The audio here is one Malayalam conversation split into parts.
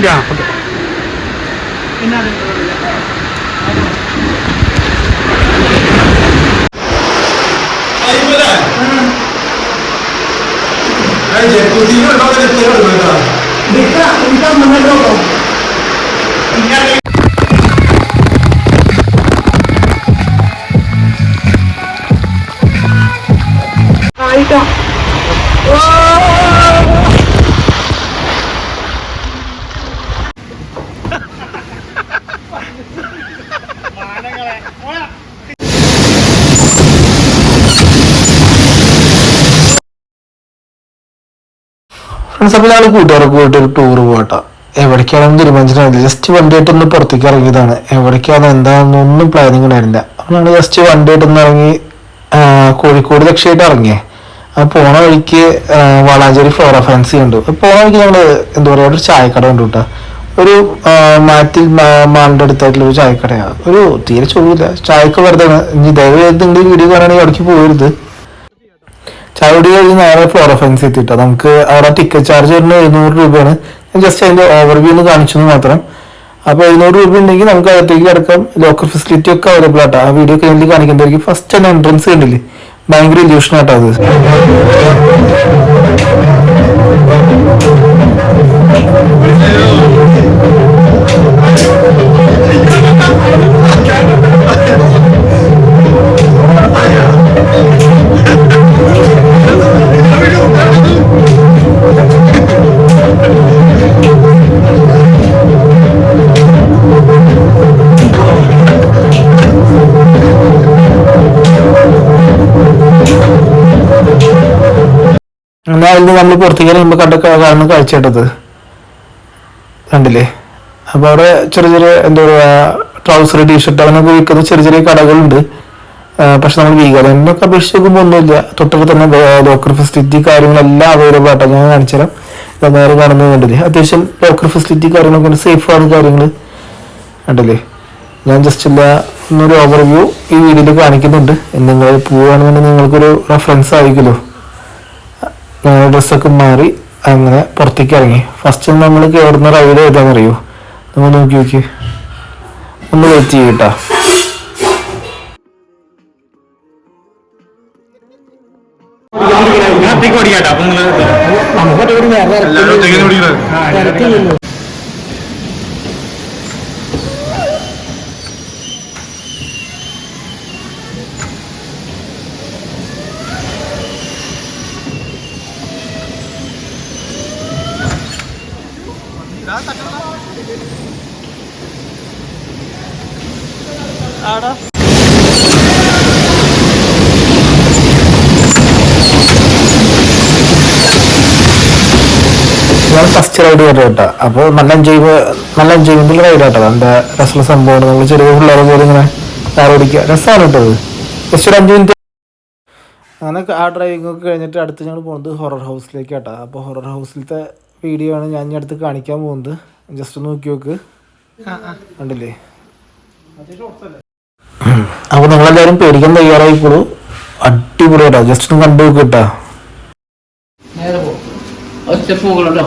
ഇല്ല. ഫ്രണ്ട്സ്, അപ്പോൾ ഞങ്ങൾ കൂട്ടുകാരൊക്കെ പോയിട്ട് ഒരു ടൂർ പോകട്ടോ. എവിടേക്കാണെന്ന് തീരുമാനിച്ചിട്ടില്ല. ജസ്റ്റ് വണ്ടിയായിട്ടൊന്ന് പുറത്തേക്ക് ഇറങ്ങിയതാണ്. എവിടേക്കാണ് എന്താണെന്നൊന്നും പ്ലാനിങ് ഉണ്ടായിരുന്നില്ല. അപ്പോൾ ഞങ്ങൾ ജസ്റ്റ് വണ്ടിയായിട്ടൊന്ന് ഇറങ്ങി കോഴിക്കോട് രക്ഷയായിട്ട് ഇറങ്ങിയേ. അപ്പോൾ പോണ വഴിക്ക് വളാഞ്ചേരി ഫ്ലോറ ഫാൻസി കണ്ടു. പോണ വഴിക്ക് ഞങ്ങൾ എന്താ പറയുക ഒരു ചായക്കട കണ്ടു കേട്ടോ. ഒരു മാറ്റിൽ മാളിൻ്റെ അടുത്തായിട്ടുള്ള ഒരു ചായക്കടയാണ്. ഒരു തീരെ ചോദില്ല, ചായക്ക് വെറുതെ. ഇനി ദയവായി നിങ്ങൾ ഈ വീഡിയോ കാണുകയാണെങ്കിൽ അവിടേക്ക് പോകരുത്. ചായ കുടി കഴിഞ്ഞ് നേരെ ഫ്ലോറ ഫാൻസി എത്തിയിട്ടോ. നമുക്ക് അവിടെ ടിക്കറ്റ് ചാർജ് വരുന്നത് 700 രൂപയാണ്. ഞാൻ ജസ്റ്റ് അതിൻ്റെ ഓവർവ്യൂ ഒന്ന് കാണിച്ചു മാത്രം. അപ്പോൾ 700 രൂപ ഉണ്ടെങ്കിൽ നമുക്ക് അകത്തേക്ക് കിടക്കാം. ലോക്കർ ഫെസിലിറ്റി ഒക്കെ അവൈലബിൾ ആട്ടോ. ആ വീഡിയോ കഴിഞ്ഞ് കാണിക്കുന്നതായിരിക്കും. ഫസ്റ്റ് തന്നെ എൻട്രൻസ് കണ്ടില്ലേ, ഭയങ്കര ഇല്യൂഷൻ ആട്ടോ അത്. എന്നായിരുന്നു നമ്മൾ പുറത്തേക്ക് ഇറങ്ങുമ്പോൾ കാണുന്ന കാഴ്ചയായിട്ടത് കണ്ടില്ലേ. അപ്പോൾ അവിടെ ചെറിയ ചെറിയ എന്താ പറയുക ട്രൗസർ, ടീഷർട്ട് അങ്ങനെയൊക്കെ വിൽക്കുന്ന ചെറിയ ചെറിയ കടകളുണ്ട്. പക്ഷെ നമ്മൾ വീഗാലാൻഡിനൊക്കെ അപേക്ഷിച്ച് നോക്കുമ്പോൾ ഒന്നുമില്ല. തൊട്ടടുത്ത് തന്നെ ലോക്കർ ഫെസിലിറ്റി കാര്യങ്ങളെല്ലാം അവൈലബിൾ ആട്ടോ. ഞാൻ കാണിച്ചു തരാം. നേരെ കാണുന്നത് കണ്ടില്ലേ, അത്യാവശ്യം ലോക്കർ ഫെസിലിറ്റി കാര്യങ്ങളൊക്കെ സേഫാണ് കാര്യങ്ങൾ കണ്ടില്ലേ. ഞാൻ ജസ്റ്റ് ഇല്ല ഒന്നൊരു ഓവർവ്യൂ ഈ വീഡിയോയിൽ കാണിക്കുന്നുണ്ട്. നിങ്ങൾ പോവുകയാണെന്നുണ്ടെങ്കിൽ നിങ്ങൾക്കൊരു റെഫറൻസ് ആയിരിക്കുമല്ലോ. ഡ്രസ്സൊക്കെ മാറി അങ്ങനെ പുറത്തേക്ക് ഇറങ്ങി. ഫസ്റ്റ് നമ്മൾ കയറുന്ന റൈഡ് ഏതാണെന്നറിയോ? നമ്മൾ നോക്കി ഒന്ന് വെയിറ്റ് ചെയ്യട്ടാ. ഫസ്റ്റ് റൈഡ് വരെ കേട്ടോ. അപ്പോൾ നല്ല എൻജോയ്മെന്റുള്ള റൈഡ് കേട്ടോ. നല്ല രസമുള്ള സംഭവമാണ്. നമ്മൾ ചെറിയ പിള്ളേരെ പോലെ ഇങ്ങനെ കാർ ഓടിക്കുക, രസമാണ് കേട്ടോ. ജസ്റ്റ് ഒരു 5 മിനിറ്റ് അങ്ങനെ ആ ഡ്രൈവിംഗ് ഒക്കെ കഴിഞ്ഞിട്ട് അടുത്ത് ഞങ്ങൾ പോകുന്നത് ഹൊറർ ഹൗസിലേക്ക് കേട്ടോ. അപ്പോൾ ഹൊറർ ഹൗസിലത്തെ വീഡിയോ ആണ് ഞാൻ ഇനി അടുത്ത് കാണിക്കാൻ പോകുന്നത്. ജസ്റ്റ് നോക്കി നോക്ക്, കണ്ടില്ലേ. അപ്പോൾ നിങ്ങളെല്ലാവരും പേടിക്കാൻ തയ്യാറായിക്കോളൂ. അടിപൊളിയാട്ടോ. ജസ്റ്റ് ഒന്ന് കണ്ടു നോക്ക് കേട്ടോ. ഒറ്റ പൂകളുണ്ടോ?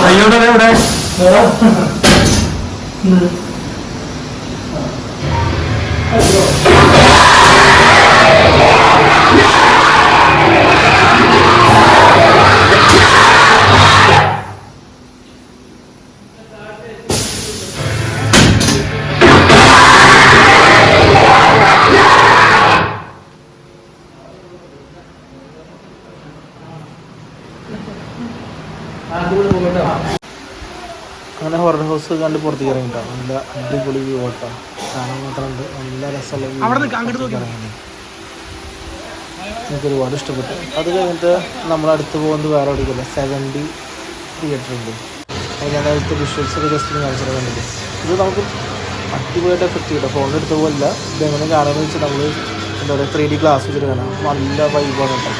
അയ്യോടെ എവിടെ അങ്ങനെ ഹൊറർ ഹൗസ് കണ്ട് പുറത്തേക്ക് ഇറങ്ങിട്ടോ. നല്ല അടിപൊളി വ്യൂ ആട്ടോ, കാണാൻ മാത്രമുണ്ട്. നല്ല രസമുള്ള എനിക്ക് ഒരുപാട് ഇഷ്ടപ്പെട്ടു. അത് കഴിഞ്ഞിട്ട് നമ്മളടുത്ത് പോകുന്നത് വേറെ എവിടെയില്ല, 70 തിയേറ്റർ ഉണ്ട്. അപ്പോൾ ഞാൻ അതിലത്തെ വിഷ്വൽസ് ഒക്കെ ജസ്റ്റ് കാണിച്ചിട്ട് കണ്ടിട്ട് ഇത് നമുക്ക് അടിപൊളിയായിട്ട് എഫക്റ്റ് ചെയ്യട്ടോ. ഫോണിൽ എടുത്ത പോലല്ല, ഇതെങ്ങനെ കാണുമെന്ന് വെച്ചാൽ നമ്മൾ എന്താ പറയുക 3D ഗ്ലാസ് വെച്ചിട്ട് കാണാം. നല്ല വൈബാണ് കേട്ടോ.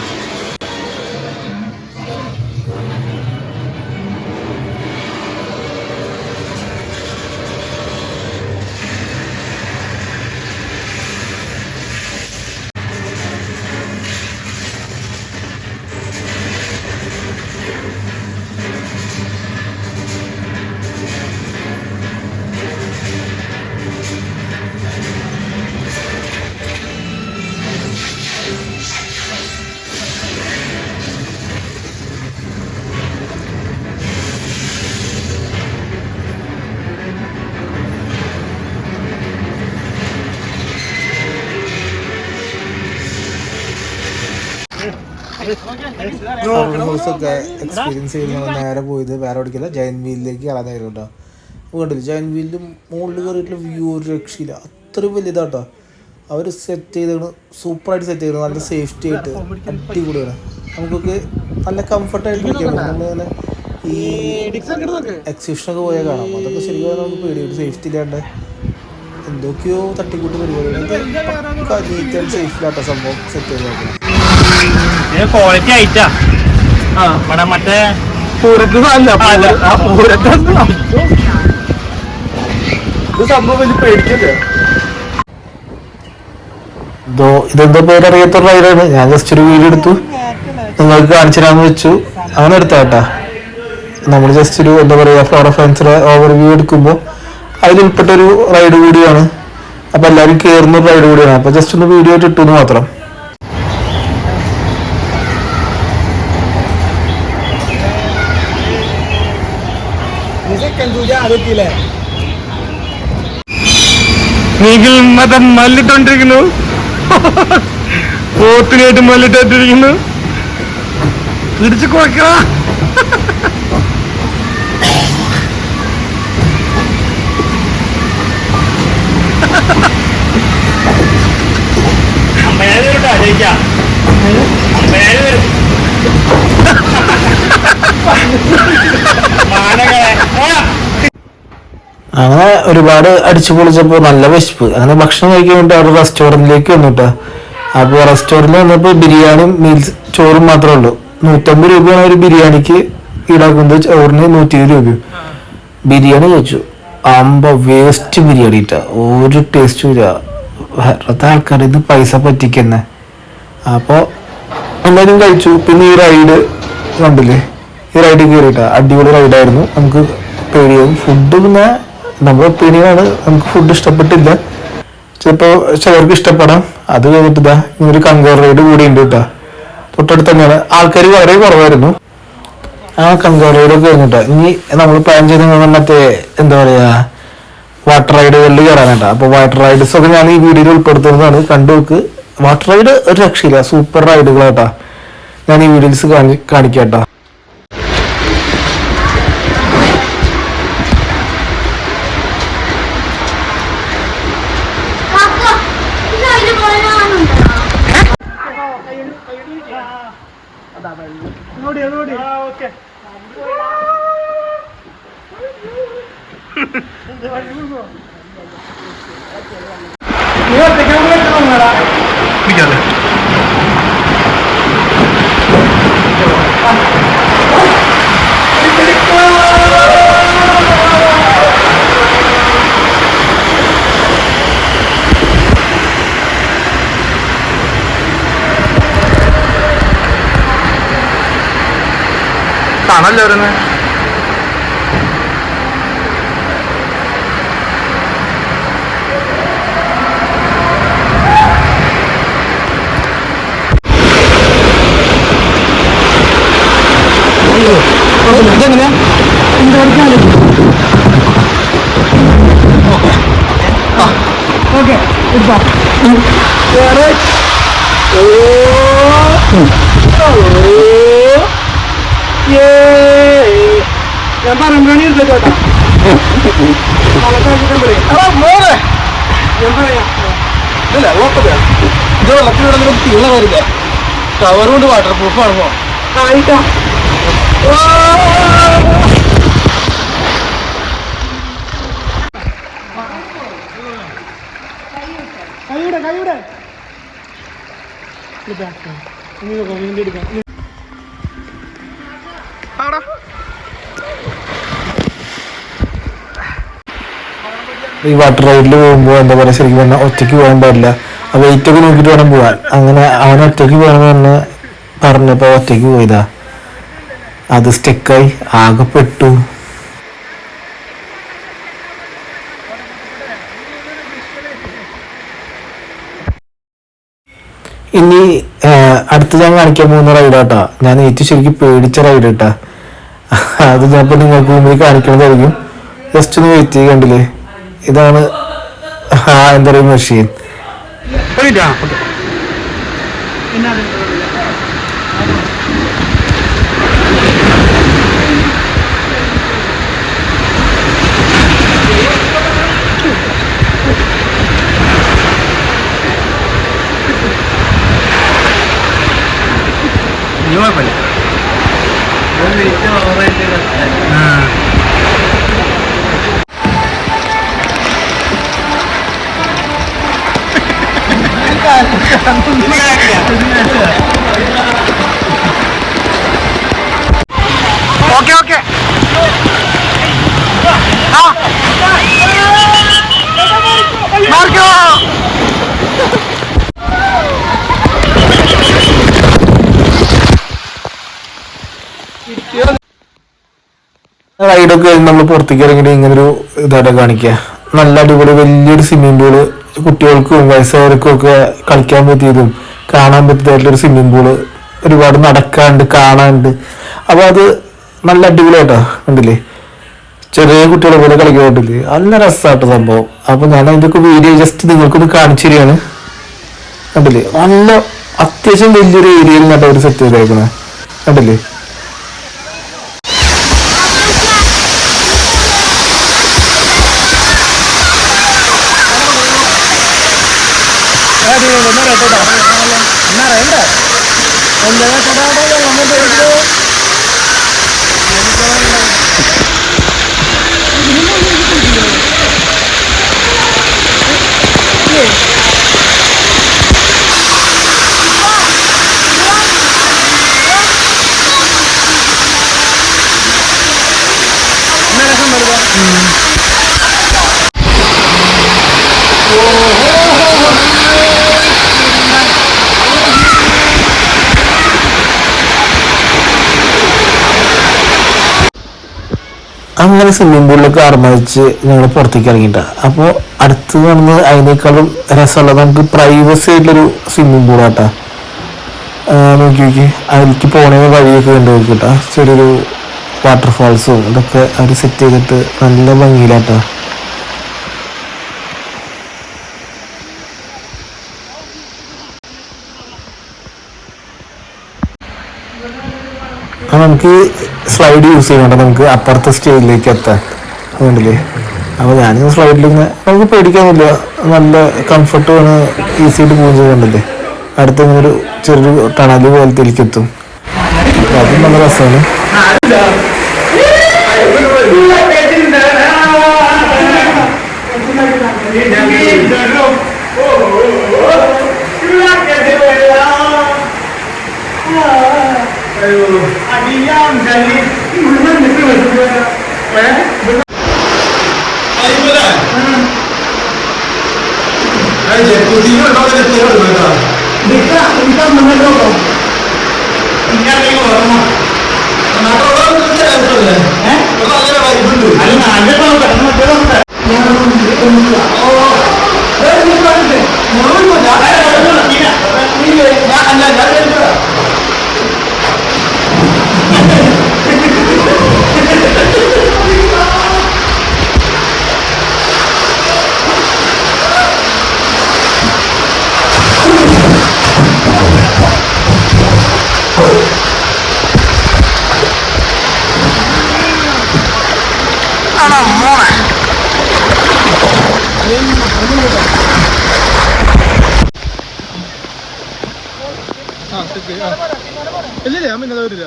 ഹൗസൊക്കെ എക്സ്പീരിയൻസ് ചെയ്യുന്ന നേരെ പോയത് വേറെ എവിടേക്കില്ല, ജയന്റ് വീലിലേക്ക് കയറാനായിരുന്നു കേട്ടോ. കണ്ടില്ല, ജയന്റ് വീലിൻ്റെ മുകളിൽ കയറിയിട്ടുള്ള വ്യൂ ഒരു രക്ഷയില്ല, അത്രയും വലുതാട്ടോ. അവർ സെറ്റ് ചെയ്താണ്, സൂപ്പറായിട്ട് സെറ്റ് ചെയ്തത്, നല്ല സേഫ്റ്റി ആയിട്ട് അടിപൊളിയാണ്. നമുക്കൊക്കെ നല്ല കംഫർട്ടായിട്ട് ഇരിക്കാൻ പറ്റും. നമ്മളിങ്ങനെ ഈ എക്സിബിഷനൊക്കെ പോയാൽ കാണാം, അതൊക്കെ ശരിക്കും നമുക്ക് പേടിയായിട്ട് സേഫ്റ്റി ഇല്ലാണ്ട് എന്തൊക്കെയോ തട്ടിക്കൂട്ട് പരിപാടികൾ. നീറ്റ് ആൻഡ് സേഫിലാട്ടോ സംഭവം സെറ്റ് ചെയ്ത് നോക്കണം. ക്വാളിറ്റി ആയിട്ടാ മറ്റേ പൂരത്ത് സംഭവം വലിയ പേടിക്കല്ലേ. ഇതെന്തോ പേരറിയാത്ത റൈഡാണ്. ഞാൻ ജസ്റ്റ് ഒരു വീഡിയോ എടുത്തു, നിങ്ങൾക്ക് കാണിച്ചു തരാമെന്ന് വെച്ചു, അങ്ങനെ എടുത്താട്ടാ. നമ്മൾ ജസ്റ്റ് ഒരു എന്താ പറയുക ഫ്ലോറ ഫാൻസിലെ ഓവർവ്യൂ എടുക്കുമ്പോൾ അതിൽ ഉൾപ്പെട്ടൊരു റൈഡ് കൂടിയാണ്. അപ്പം എല്ലാവരും കയറുന്ന റൈഡ് കൂടിയാണ്. അപ്പം ജസ്റ്റ് ഒന്ന് വീഡിയോ ആയിട്ട് ഇട്ടു എന്ന് മാത്രം. നീകൾ മതം മല്ലിട്ടോണ്ടിരിക്കുന്നു, പോത്തിനായിട്ട് മല്ലിട്ടോണ്ടിരിക്കുന്നു, പിടിച്ചു കുറയ്ക്ക. അങ്ങനെ ഒരുപാട് അടിച്ചു പൊളിച്ചപ്പോൾ നല്ല വിശപ്പ്. അങ്ങനെ ഭക്ഷണം കഴിക്കാൻ വേണ്ടി അവിടെ റെസ്റ്റോറൻറ്റിലേക്ക് വന്നിട്ടാ. അപ്പോൾ റെസ്റ്റോറൻറ്റിൽ വന്നപ്പോൾ ബിരിയാണിയും മീൽസ് ചോറും മാത്രമേ ഉള്ളൂ. 150 രൂപയാണ് ഒരു ബിരിയാണിക്ക് ഈടാക്കുന്നത്, ചോറിന് 120 രൂപയും. ബിരിയാണി കഴിച്ചു, വേസ്റ്റ് ബിരിയാണി ഇട്ടാ, ഒരു ടേസ്റ്റും ഇല്ല. വെറുതെ ആൾക്കാർ ഇത് പൈസ പറ്റിക്കുന്നേ. അപ്പോൾ എല്ലാവരും കഴിച്ചു. പിന്നെ ഈ റൈഡ് കണ്ടില്ലേ, ഈ റൈഡ് കയറിയിട്ടാ, അടിപൊളി റൈഡായിരുന്നു. നമുക്ക് പേടിയാവും. ഫുഡ് പിന്നെ നമ്മുടെ ഒപ്പീനിയനാണ്, നമുക്ക് ഫുഡ് ഇഷ്ടപ്പെട്ടില്ല, ചിലപ്പോൾ ചിലർക്ക് ഇഷ്ടപ്പെടാം. അത് കഴിഞ്ഞിട്ട് ഇതാ ഇങ്ങനൊരു കങ്കർ റൈഡ് കൂടി ഉണ്ട് കേട്ടോ, തൊട്ടടുത്ത് തന്നെയാണ്. ആൾക്കാർ വളരെ കുറവായിരുന്നു. ആ കങ്കർ റൈഡൊക്കെ കഴിഞ്ഞിട്ടാ ഇനി നമ്മൾ പ്ലാൻ ചെയ്ത് മറ്റേ എന്താ പറയുക വാട്ടർ റൈഡുകളിൽ കയറാനായിട്ടാ. അപ്പോൾ വാട്ടർ റൈഡ്സ് ഒക്കെ ഞാൻ ഈ വീഡിയോയിൽ ഉൾപ്പെടുത്തുന്നതാണ്, കണ്ടു നോക്ക്. വാട്ടർ റൈഡ് ഒരു രക്ഷയില്ല, സൂപ്പർ റൈഡുകളാട്ടാ. ഞാൻ ഈ വീഡിയോസ് കാണിക്കാട്ടോ. തണല്ലേ വരുന്നത്. ഇതെങ്ങനെയാ ഓക്കെ ഞാൻ പറമ്പണി ചേട്ടാ ഞാൻ പറയാം ഇല്ല കുഴപ്പമില്ല. ഇത് വെള്ളത്തിലൂടെ തീള വരില്ല. കവർ കൊണ്ട് വാട്ടർ പ്രൂഫ് ആണോ ആയിട്ടാ. കൈയുടെ ഈ വാട്ടർ റൈഡിൽ പോകുമ്പോൾ എന്താ പറയുക, ശരിക്കും പറഞ്ഞാൽ ഒറ്റയ്ക്ക് പോകാൻ പാടില്ല. വെയിറ്റ് ഒക്കെ നോക്കിയിട്ട് വേണം പോകാൻ. അങ്ങനെ അവൻ ഒറ്റയ്ക്ക് പോകണമെന്ന് പറഞ്ഞപ്പോൾ ഒറ്റയ്ക്ക് പോയതാ. അത് സ്റ്റെക്കായി ആകെപ്പെട്ടു. ഇനി അടുത്ത് ഞാൻ കാണിക്കാൻ പോകുന്ന റൈഡാട്ടാ. ഞാൻ ഏറ്റവും ശരിക്കും പേടിച്ച റൈഡ് കേട്ടാ. അത് ഞാൻ ഇപ്പൊ നിങ്ങൾക്ക് മുമ്പിൽ കാണിക്കുന്നതായിരിക്കും. ജസ്റ്റ് ഒന്ന് വെയിറ്റ് ചെയ്യണ്ടില്ലേ. ഇതാണ് എന്താ പറയുക മെഷീൻ. ഓക്കെ ഓക്കെ മാർക്കോ റൈഡൊക്കെ നമ്മൾ പുറത്തേക്ക് ഇറങ്ങിയിട്ട് ഇങ്ങനൊരു ഇതായിട്ട് കാണിക്കുക. നല്ല അടിപൊളി വലിയൊരു സ്വിമ്മിംഗ് പൂള്, കുട്ടികൾക്കും വയസ്സായവർക്കും ഒക്കെ കളിക്കാൻ പറ്റിയതും കാണാൻ പറ്റിയതായിട്ടുള്ളൊരു സ്വിമ്മിംഗ് പൂള്. ഒരുപാട് നടക്കാണ്ട് കാണാനുണ്ട്. അപ്പോൾ അത് നല്ല അടിപൊളിയായിട്ടാ. കണ്ടില്ലേ, ചെറിയ കുട്ടികളെ പോലെ കളിക്കാൻ പറ്റില്ലേ. നല്ല രസമായിട്ട് സംഭവം. അപ്പോൾ ഞാൻ അതിൻ്റെയൊക്കെ വീഡിയോ ജസ്റ്റ് നിങ്ങൾക്കൊന്ന് കാണിച്ചു തരികയാണ്. കണ്ടില്ലേ, നല്ല അത്യാവശ്യം വലിയൊരു ഏരിയയിൽ നട്ട ഒരു സെറ്റ് ചെയ്തേക്കണേ. കണ്ടില്ലേ, അങ്ങനെ സ്വിമ്മിംഗ് പൂളിലൊക്കെ ആർമാദിച്ച് ഞങ്ങൾ പുറത്തേക്ക് ഇറങ്ങിയിട്ട. അപ്പോൾ അടുത്ത് വന്ന് അതിനേക്കാളും രസമുള്ള നമുക്ക് പ്രൈവസി ആയിട്ടുള്ളൊരു സ്വിമ്മിംഗ് പൂളാട്ടാ. നോക്കി നോക്കി അതിലേക്ക് പോണ വഴിയൊക്കെ കണ്ടു നോക്കിട്ടാ. ചെറിയൊരു വാട്ടർഫാൾസും ഇതൊക്കെ അവർ സെറ്റ് ചെയ്തിട്ട് നല്ല ഭംഗിയിലാട്ടാ. നമുക്ക് സ്ലൈഡ് യൂസ് ചെയ്യണ്ട, നമുക്ക് അപ്പുറത്തെ സ്റ്റേജിലേക്ക് എത്താൻ വേണ്ടില്ലേ. അപ്പോൾ ഞാനിങ്ങനെ സ്ലൈഡിലിങ്ങനെ നമുക്ക് പേടിക്കാനില്ല, നല്ല കംഫർട്ടാണ്, ഈസി ആയിട്ട് പോകും ചെയ്യണ്ടല്ലേ. അടുത്ത് ഇങ്ങനെ ഒരു ചെറിയൊരു ടണല് പോലത്തേക്ക് എത്തും. അതും നല്ല രസമാണ്. ഇല്ല ഞാൻ പിന്നെ വരില്ല.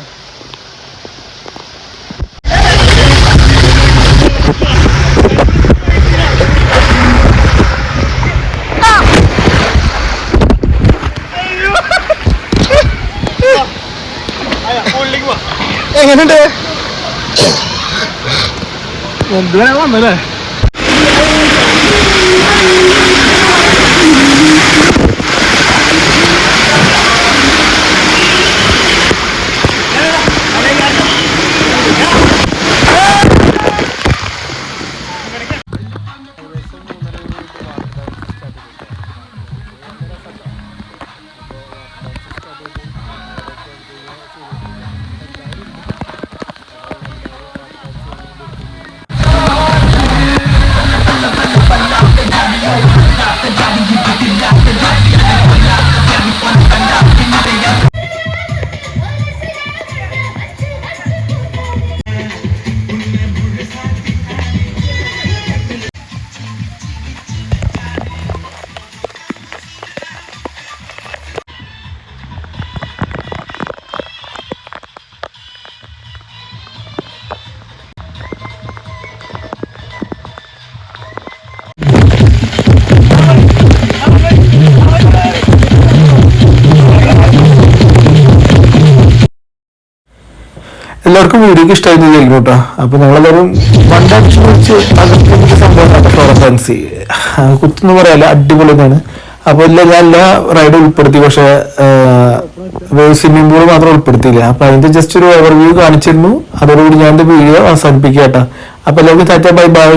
എങ്ങനെയുണ്ട്? എന്തുവരെ വന്നല്ലേ? എല്ലാവർക്കും വീഡിയോക്ക് ഇഷ്ടമായിരുന്നു കേട്ടോ. അപ്പൊ ഞങ്ങളെല്ലാവരും വണ്ടടിച്ച് കുറിച്ച് അകത്ത് സംഭവം ഫാൻസി കുത്തെന്ന് പറയാല്ല, അടിപൊളി തന്നെയാണ്. അപ്പൊ ഞാൻ എല്ലാ റൈഡും ഉൾപ്പെടുത്തി, പക്ഷെ സ്വിമ്മിംഗ് പൂൾ മാത്രം ഉൾപ്പെടുത്തിയില്ല. അപ്പൊ അതിന്റെ ജസ്റ്റ് ഒരു ഓവർവ്യൂ കാണിച്ചിരുന്നു. അതോടുകൂടി ഞാൻ എന്റെ വീഡിയോ അവസാനിപ്പിക്കാം കേട്ടോ. അപ്പൊ എല്ലാവർക്കും ടാറ്റ, ബൈ ബൈ.